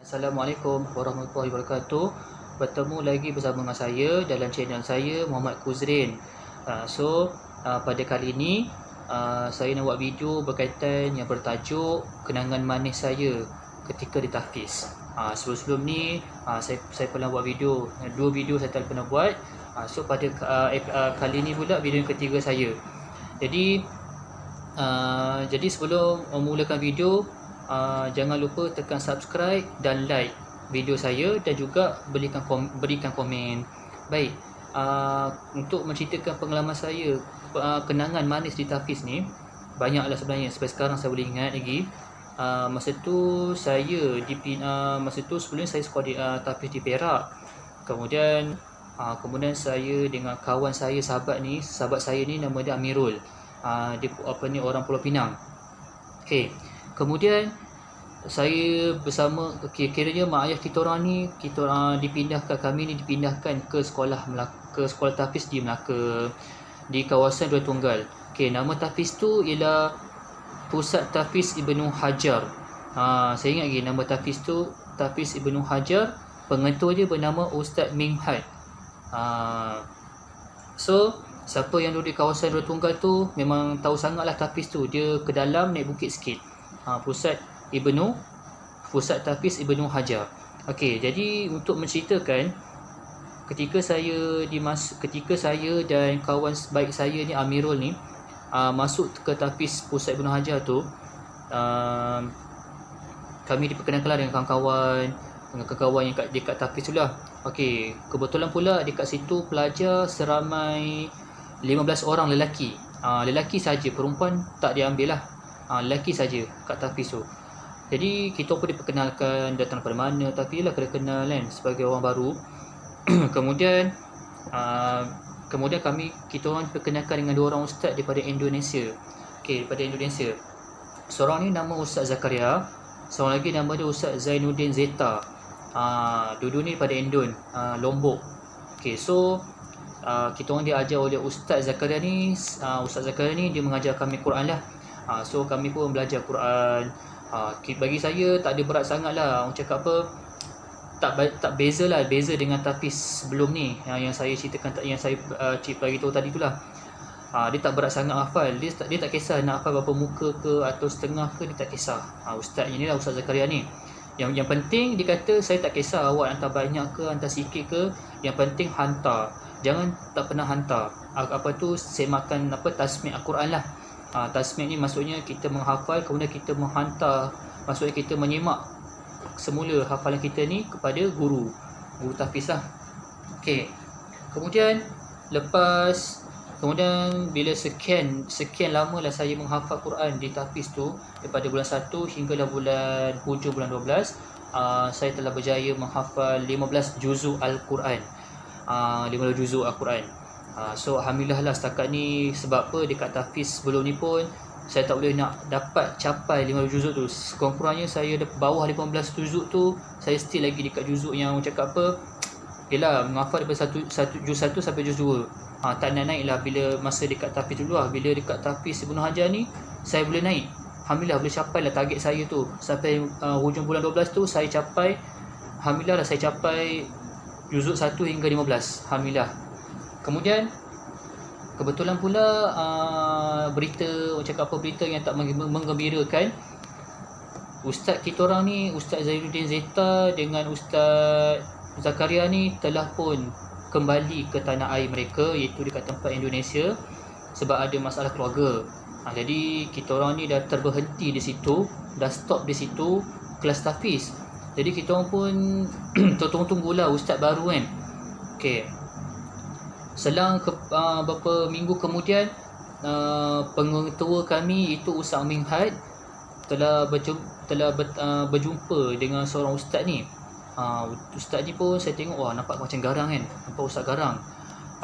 Assalamualaikum warahmatullahi wabarakatuh. Bertemu lagi bersama dengan saya dalam channel saya, Muhammad Kuzrin. Pada kali ini saya nak buat video berkaitan yang bertajuk kenangan manis saya ketika ditahfiz. Sebelum-sebelum ni saya pernah buat video, dua video saya telah pernah buat. Pada kali ini pula video yang ketiga saya. Jadi sebelum memulakan video, jangan lupa tekan subscribe dan like video saya dan juga berikan komen. Baik, untuk menceritakan pengalaman saya, kenangan manis di tahfiz ni banyaklah sebenarnya. Sampai sekarang saya boleh ingat lagi. Masa tu sebelum saya sekolah di tahfiz di Perak. Kemudian saya dengan kawan saya, sahabat saya ni nama dia Amirul. Dia orang Pulau Pinang. Okey. Kemudian saya bersama kiranya mak ayah kita orang ni dipindahkan ke sekolah tahfiz di Melaka, di kawasan Dua Tunggal. Okey, nama tahfiz tu ialah Pusat Tahfiz Ibnu Hajar. Saya ingat lagi nama tahfiz tu Tahfiz Ibnu Hajar. Pengetua dia bernama Ustaz Ming Had. Siapa yang duduk di kawasan Dua Tunggal tu memang tahu sangatlah tahfiz tu. Dia ke dalam naik bukit sikit. Pusat Tahfiz Ibnu Hajar. Okey, jadi untuk menceritakan ketika saya dan kawan baik saya ni Amirul ni masuk ke tahfiz Pusat Ibnu Hajar tu, kami diperkenalkan dengan kawan-kawan yang dekat tahfiz tu lah. Okey, kebetulan pula dekat situ pelajar seramai 15 orang lelaki. Lelaki saja, perempuan tak diambil lah. Lelaki saja kat tahfiz tu. Jadi kita pun diperkenalkan datang daripada mana, tapi lah kena kenal kan sebagai orang baru. Kemudian kita orang diperkenalkan dengan dua orang ustaz daripada Indonesia. Okey, daripada Indonesia. Seorang ni nama Ustaz Zakaria, seorang lagi nama dia Ustaz Zainuddin Zeta. Dua-dua ni daripada Indon, Lombok. Okey, kita orang diajar oleh Ustaz Zakaria ni. Ustaz Zakaria ni dia mengajar kami Quran lah. Kami pun belajar Quran. Bagi saya tak ada berat sangat lah. Orang cakap apa, tak beza dengan tahfiz sebelum ni yang saya ceritakan, yang saya bagi tahu tadi tu lah. Dia tak berat sangat hafal. Dia tak kisah nak hafal berapa muka ke atau setengah ke, dia tak kisah. Ustaz ni lah, Ustaz Zakaria ni. Yang penting dia kata, saya tak kisah awak hantar banyak ke hantar sikit ke, yang penting hantar. Jangan tak pernah hantar. Semakan tasmid Al-Quran lah. Tasmid ni maksudnya kita menghafal, kemudian kita menghantar. Maksudnya kita menyimak semula hafalan kita ni kepada guru tahfiz lah. Okey. Kemudian bila sekian lama lah saya menghafal Quran di tahfiz tu, daripada bulan 1 hinggalah hujung bulan 12, saya telah berjaya menghafal 15 juzuk Al-Quran. 15 juzuk Al-Quran. Alhamdulillah lah setakat ni. Sebab apa, dekat tahfiz sebelum ni pun saya tak boleh nak dapat capai 15 juzuk tu. Sekurang-kurangnya saya bawah 15 juzuk tu, saya still lagi dekat juzuk yang cakap apa, yelah menghafal daripada juz 1 sampai juz 2. Tak nak naik lah bila masa dekat tahfiz dulu lah. Bila dekat tahfiz Ibnu Hajar ni, saya boleh naik. Alhamdulillah boleh capai lah target saya tu. Sampai hujung bulan 12 tu saya capai. Alhamdulillah lah saya capai juzuk 1 hingga 15. Alhamdulillah. Kemudian kebetulan pula berita yang tak menggembirakan. Ustaz kita orang ni, Ustaz Zainuddin Zeta dengan Ustaz Zakaria ni telah pun kembali ke tanah air mereka, iaitu dekat tempat Indonesia, sebab ada masalah keluarga. Jadi kita orang ni dah terberhenti di situ, dah stop di situ kelas tahfiz. Jadi kita orang pun tunggu-tunggulah ustaz baru kan. Okey. Selang beberapa minggu kemudian, pengetua kami itu Ustaz Ming Had telah berjumpa dengan seorang ustaz ni. Ustaz ni pun saya tengok, nampak macam garang kan, nampak ustaz garang.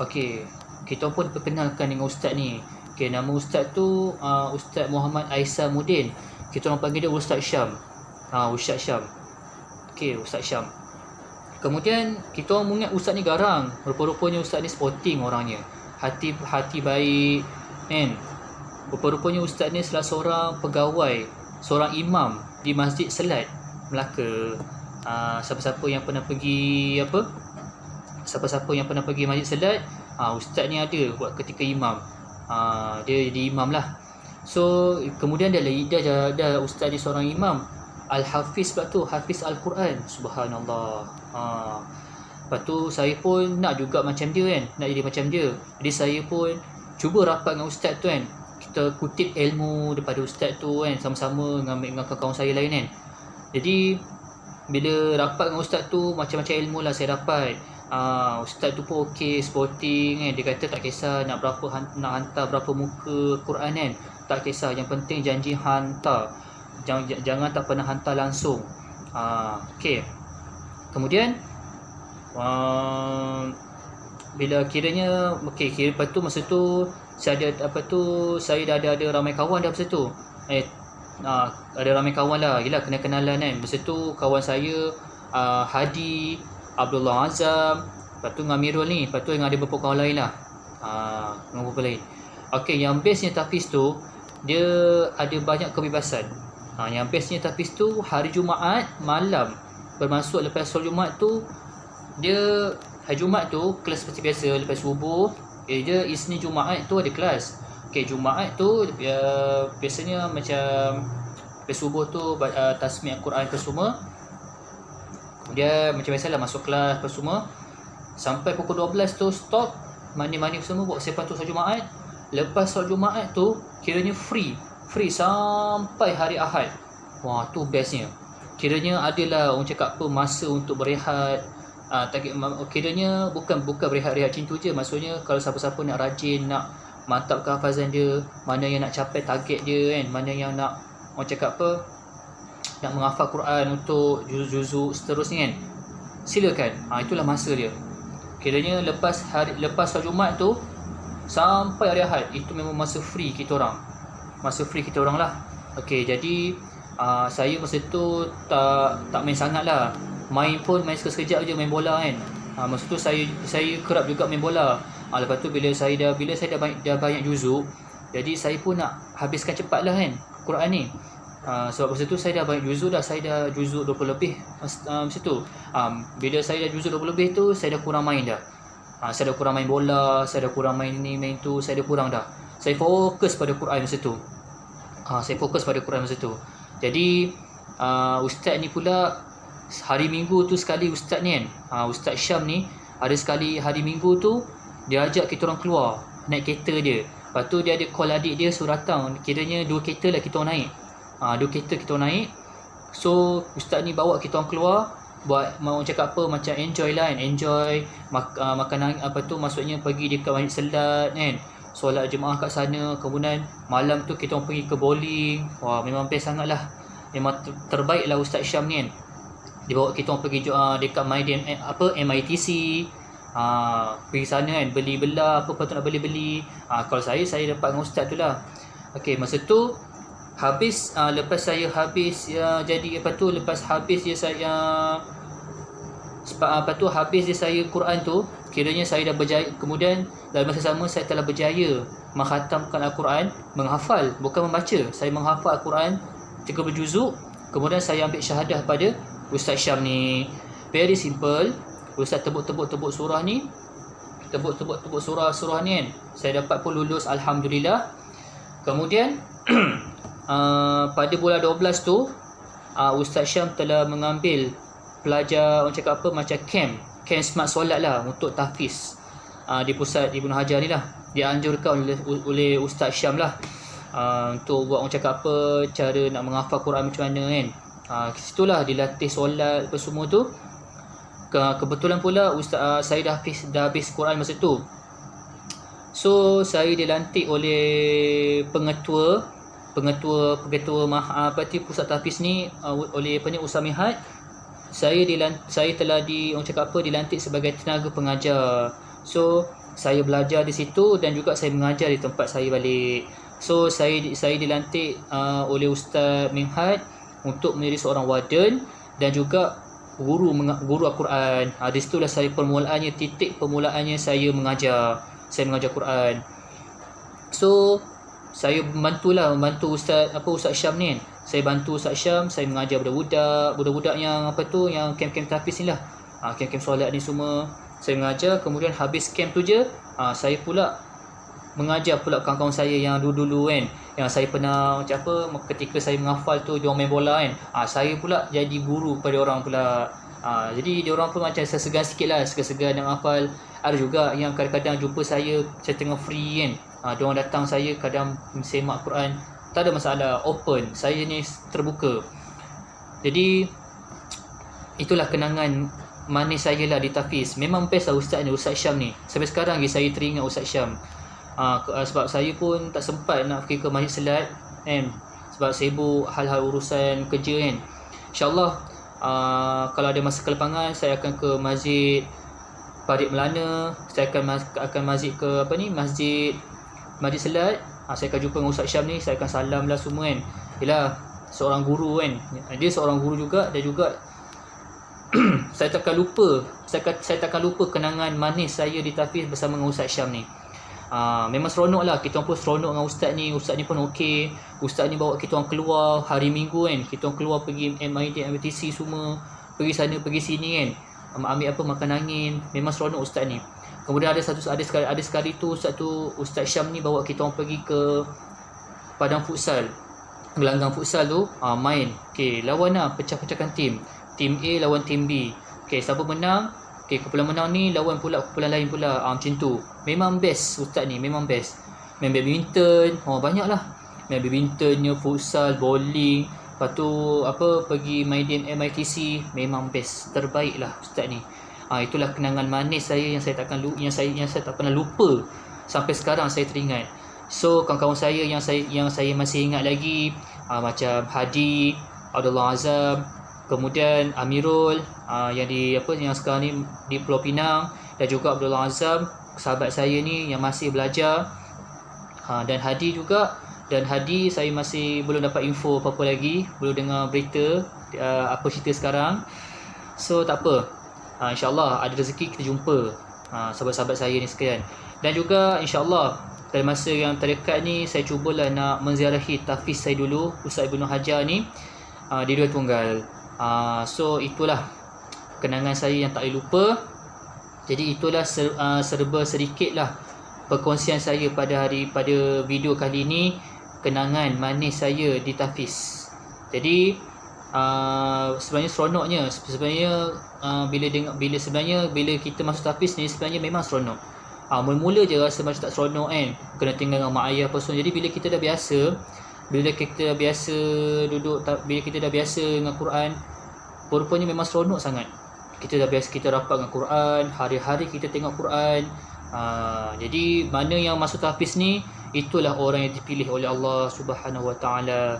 Okey, kita pun diperkenalkan dengan ustaz ni. Okey, nama ustaz tu Ustaz Muhammad Aisamuddin. Kita orang panggil dia Ustaz Syam. Ustaz Syam. Okey, Ustaz Syam. Kemudian kita orang mengingat ustaz ni garang. Rupa-rupanya ustaz ni sporting orangnya, hati baik kan. Rupa-rupanya ustaz ni salah seorang pegawai, seorang imam di Masjid Selat Melaka. Siapa-siapa yang pernah pergi siapa-siapa yang pernah pergi masjid salat, ustaz ni ada buat ketika imam. Dia jadi imam lah. So kemudian dah ustaz dia seorang imam, al-hafiz pula tu, hafiz al-Quran, subhanallah. Lepas tu saya pun nak juga macam dia kan, nak jadi macam dia. Jadi saya pun cuba rapat dengan ustaz tu kan, kita kutip ilmu daripada ustaz tu kan, sama-sama dengan kawan-kawan saya lain kan. Jadi bila rapat dengan ustaz tu, macam-macam ilmu lah saya dapat. Ustaz tu pun okey, sporting kan. Dia kata tak kisah nak hantar berapa muka Quran kan, tak kisah, yang penting janji hantar, jangan tak pernah hantar langsung. Okey. Kemudian bila kiranya lepas tu masa tu saya dah ada ramai kawan dah masa tu. Ada ramai kawan lah, gila kena kenalan kan. Masa tu kawan saya Hadi, Abdullah Azam, lepas tu dengan Amirul ni, lepas tu dengan ada beberapa kawan lain lah. Dengan beberapa lain. Okey, yang bestnya Tafiz tu dia ada banyak kebebasan. Yang bestnya Tafiz tu hari Jumaat malam, bermasuk lepas solat Jumaat tu, dia hari Jumaat tu kelas seperti biasa lepas subuh. Dia Isnin Jumaat tu ada kelas. Okey, Jumaat tu biasanya macam lepas subuh tu tasmih Al-Quran ke semua. Dia macam biasalah masuk kelas apa semua. Sampai pukul 12 tu stop, mandi-mandi semua, buat siap tu solat Jumaat. Lepas solat Jumaat tu kiranya free sampai hari Ahad. Wah, tu bestnya. Kiranya adalah orang cakap masa untuk berehat. Kiranya bukan berehat-rehat macam tu je. Maksudnya kalau siapa-siapa nak rajin, nak mantapkan hafazan dia, mana yang nak capai target dia kan, mana yang nak orang cakap nak menghafal Quran untuk juzuk seterusnya kan, silakan. Itulah masa dia. Kiranya lepas solat Jumaat tu sampai hari Ahad, itu memang masa free kita orang. Masa free kita orang lah. Okey, jadi saya masa tu tak main sangat lah. Main sekejap je main bola kan. Masa tu saya kerap juga main bola. Lepas tu bila saya dah banyak juzuk, jadi saya pun nak habiskan cepat lah kan Quran ni. Sebab masa tu saya dah banyak juzuk dah, saya dah juzuk 20 lebih masa tu. Bila saya dah juzuk 20 lebih tu, saya dah kurang main dah. Saya dah kurang main bola, saya dah kurang main ni main tu, saya dah kurang dah. Saya fokus pada Quran masa tu. Jadi ustaz ni pula hari Minggu tu sekali, ustaz ni kan, Ustaz Syam ni ada sekali hari Minggu tu dia ajak kita orang keluar naik kereta dia. Lepas tu dia ada call adik dia suruh datang. Kiranya 2 kereta lah kita orang naik. 2 kereta kita orang naik. So ustaz ni bawa kita orang keluar, buat mau cakap macam enjoy lah kan, enjoy makanan maksudnya pergi dekat masjid salat kan, solat jemaah kat sana. Kemudian malam tu kita orang pergi ke bowling. Wah, memang best sangat lah. Memang terbaik lah Ustaz Syam ni kan. Dia bawa kita orang pergi dekat MITC. Pergi sana kan, beli bela apa patut nak beli. Kalau saya dapat dengan ustaz tu lah. Okey, masa tu habis lepas saya habis lepas habis dia saya habis dia saya Quran tu, kiranya saya dah berjaya. Kemudian dalam masa sama saya telah berjaya menghatamkan Al-Quran, menghafal, bukan membaca. Saya menghafal Al-Quran 30 juzuk. Kemudian saya ambil syahadah pada Ustaz Syam ni. Very simple. Ustaz tebuk surah ni, tebuk surah ni kan, saya dapat pun lulus, alhamdulillah. Kemudian pada bulan 12 tu Ustaz Syam telah mengambil pelajar orang cakap macam camp smart solat lah untuk tahfiz di pusat Ibnu Hajar ni lah. Dianjurkan oleh Ustaz Syam lah untuk buat orang cakap cara nak menghafal Quran macam mana kan. Situlah dilatih solat apa semua tu. Kebetulan pula saya dah habis Quran masa tu. So saya dilantik oleh pengetua pusat tahfiz ni oleh Usamihat. Saya telah dilantik sebagai tenaga pengajar. So saya belajar di situ dan juga saya mengajar di tempat saya balik. So saya dilantik oleh Ustaz Minhad untuk menjadi seorang warden dan juga guru Al-Quran. Di situlah titik permulaannya saya mengajar Quran. So saya membantu Ustaz Syam ni. Saya bantu Ustaz Syam, saya mengajar budak-budak yang apa tu, yang camp-camp tahfiz ni lah. Camp-camp solat ni semua saya mengajar. Kemudian habis camp tu je, saya pula mengajar pula kawan-kawan saya yang dulu-dulu kan, yang saya pernah macam apa, ketika saya menghafal tu dia orang main bola kan, saya pula jadi guru pada orang pula. Jadi dia orang pun macam segan sikit lah, segan-segan nak hafal. Ada juga yang kadang-kadang jumpa saya tengah free kan, dia orang datang saya kadang semak Quran, tak ada masalah, open, saya ni terbuka. Jadi itulah kenangan manis saya lah di tahfiz. Memang best lah ustaz ni, Ustaz Syam ni. Sampai sekarang lagi saya teringat Ustaz Syam. Sebab saya pun tak sempat nak pergi ke Masjid Selat kan, sebab sibuk hal-hal urusan kerja kan. InsyaAllah kalau ada masa kelapangan, saya akan ke Masjid Parit Melana, saya akan masjid ke apa ni, Masjid Selat. Saya akan jumpa dengan Ustaz Syam ni, saya akan salam lah semua kan. Yelah, seorang guru kan, dia seorang guru juga, dan juga saya takkan lupa kenangan manis saya di tahfiz bersama dengan Ustaz Syam ni. Memang seronok lah, kita pun seronok dengan ustaz ni pun okey. Ustaz ni bawa kita orang keluar hari Minggu kan, kita orang keluar pergi MID, MTC semua, pergi sana pergi sini kan, ambil apa, makan angin. Memang seronok ustaz ni. Kemudian ada sekali tu Ustaz Syam ni bawa kita orang pergi ke padang futsal, gelanggang futsal tu, main. Okey, lawan lah, pecah-pecahkan tim A lawan tim B. Okey, siapa menang, kumpulan menang ni lawan pula kumpulan lain pula, macam tu. Memang best ustaz ni, memang best. Main badminton, banyak lah. Main badmintonnya, futsal, bowling, lepas tu apa, pergi Maidin MITC. Memang best, terbaik lah ustaz ni. Itulah kenangan manis saya yang saya tak pernah lupa. Sampai sekarang saya teringat. So kawan-kawan saya yang saya masih ingat lagi, macam Hadi, Abdullah Azam, kemudian Amirul, yang sekarang ni di Pulau Pinang, dan juga Abdullah Azam, sahabat saya ni yang masih belajar, dan Hadi juga. Dan Hadi saya masih belum dapat info apa-apa lagi, belum dengar berita apa cerita sekarang. So tak apa, insyaAllah ada rezeki kita jumpa sahabat-sahabat saya ni sekalian. Dan juga insyaAllah dalam masa yang terdekat ni, saya cubalah nak menziarahi tahfiz saya dulu, Ustaz Ibnu Hajar ni, di Dua Tunggal. So itulah kenangan saya yang tak boleh lupa. Jadi itulah serba sedikit lah perkongsian saya pada video kali ini, kenangan manis saya di tahfiz. Jadi sebenarnya seronoknya bila kita masuk tahfiz ni, sebenarnya memang seronok. Mula-mula je rasa macam tak seronok kan, kena tinggal dengan mak ayah apa semua. Jadi bila kita dah biasa duduk, bila kita dah biasa dengan Quran, rupanya memang seronok sangat. Kita dah biasa, kita rapat dengan Quran, hari-hari kita tengok Quran. Jadi mana yang masuk tahfiz ni, itulah orang yang dipilih oleh Allah Subhanahu Wa Taala.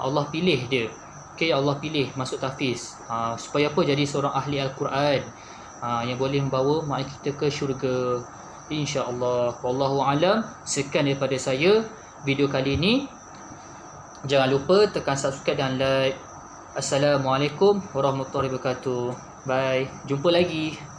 Allah pilih dia. Okay, Allah pilih masuk tahfiz supaya apa? Jadi seorang ahli Al-Quran yang boleh membawa mak kita ke syurga, insya-Allah. Wallahu alam. Sekian daripada saya video kali ini. Jangan lupa tekan subscribe dan like. Assalamualaikum warahmatullahi wabarakatuh. Bye. Jumpa lagi.